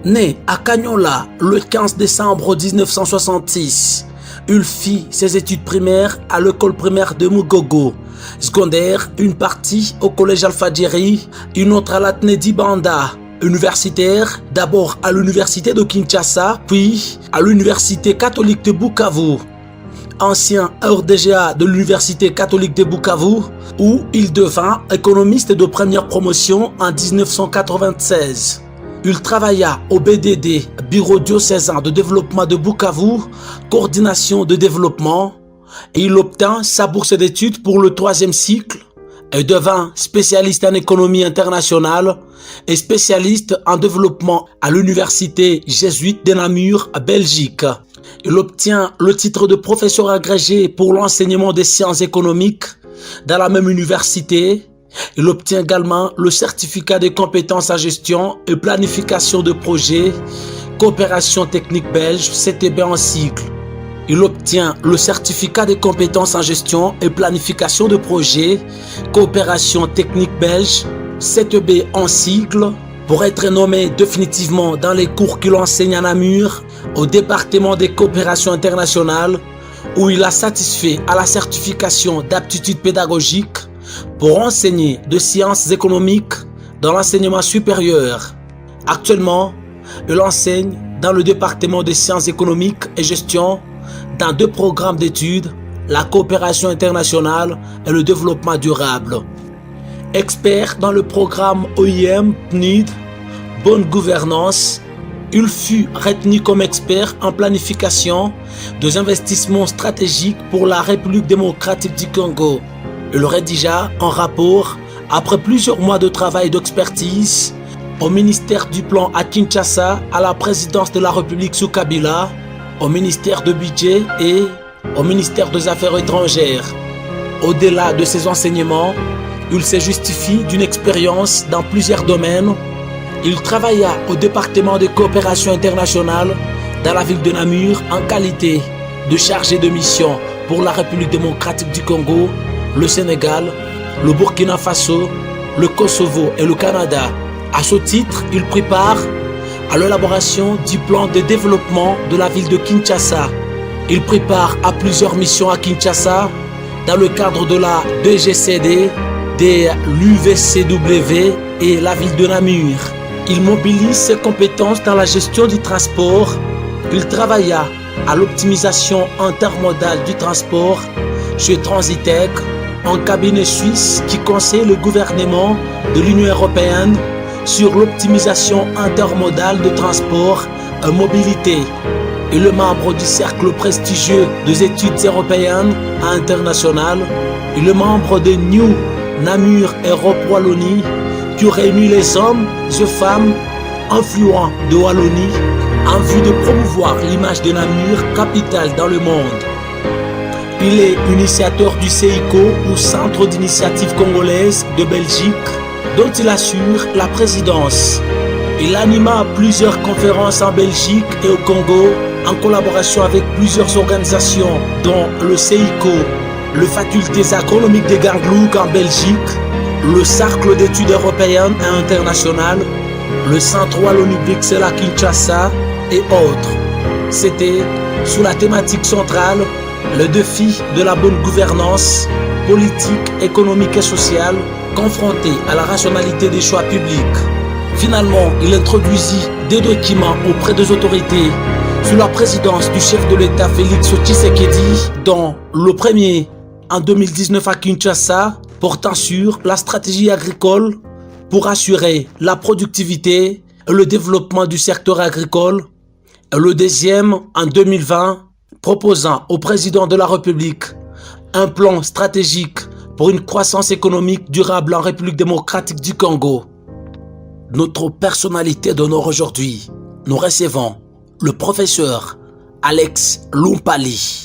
Né à Cagnola le 15 décembre 1966, il fit ses études primaires à l'école primaire de Mugogo, secondaire une partie au collège Alfadjiri, une autre à l'Atnedi Banda. Universitaire, d'abord à l'université de Kinshasa, puis à l'université catholique de Bukavu. Ancien RDGA de l'université catholique de Bukavu, où il devint économiste de première promotion en 1996. Il travailla au BDD, Bureau diocésain de développement de Bukavu, coordination de développement, et il obtint sa bourse d'études pour le 3e cycle et devint spécialiste en économie internationale et spécialiste en développement à l'université jésuite de Namur, Belgique. Il obtient le titre de professeur agrégé pour l'enseignement des sciences économiques dans la même université. Il obtient également le certificat de compétences en gestion et planification de projets, coopération technique belge, CTB en cycle. Il obtient le certificat de compétences en gestion et planification de projets, coopération technique belge, CTB en cycle, pour être nommé définitivement dans les cours qu'il enseigne à Namur, au département des coopérations internationales, où il a satisfait à la certification d'aptitude pédagogique pour enseigner de sciences économiques dans l'enseignement supérieur. Actuellement, il enseigne dans le département des sciences économiques et gestion dans 2 programmes d'études, la coopération internationale et le développement durable. Expert dans le programme OIM PNUD, bonne gouvernance, il fut retenu comme expert en planification des investissements stratégiques pour la République démocratique du Congo. Il rédigea un rapport après plusieurs mois de travail d'expertise au ministère du Plan à Kinshasa, à la présidence de la République sous Kabila, au ministère de Budget et au ministère des Affaires étrangères. Au-delà de ses enseignements, il se justifie d'une expérience dans plusieurs domaines. Il travailla au département de coopération internationale dans la ville de Namur en qualité de chargé de mission pour la République démocratique du Congo, le Sénégal, le Burkina Faso, le Kosovo et le Canada. À ce titre, il prit part à l'élaboration du plan de développement de la ville de Kinshasa. Il prit part à plusieurs missions à Kinshasa dans le cadre de la DGCD, de l'UVCW et la ville de Namur. Il mobilise ses compétences dans la gestion du transport. Il travailla à l'optimisation intermodale du transport chez Transitec, un cabinet suisse qui conseille le gouvernement de l'Union européenne sur l'optimisation intermodale de transport et mobilité. Il est membre du cercle prestigieux des études européennes et internationales. Il est membre de New Namur Europe Wallonie, qui réunit les hommes et femmes influents de Wallonie en vue de promouvoir l'image de Namur, capitale dans le monde. Il est initiateur du CICO, ou Centre d'initiative congolaise de Belgique, dont il assure la présidence. Il anima plusieurs conférences en Belgique et au Congo en collaboration avec plusieurs organisations dont le CICO, le Facultés agronomiques de Ganglouk en Belgique, le Cercle d'études européennes et internationales, le Centre Wallonie Bruxelles à Kinshasa et autres. C'était sous la thématique centrale le défi de la bonne gouvernance politique, économique et sociale confronté à la rationalité des choix publics. Finalement, il introduisit des documents auprès des autorités sous la présidence du chef de l'État Félix Tshisekedi, dont le premier en 2019 à Kinshasa, portant sur la stratégie agricole pour assurer la productivité et le développement du secteur agricole, et le deuxième en 2020, proposant au président de la République un plan stratégique pour une croissance économique durable en République démocratique du Congo. Notre personnalité d'honneur aujourd'hui, nous recevons le professeur Alex Lumpali.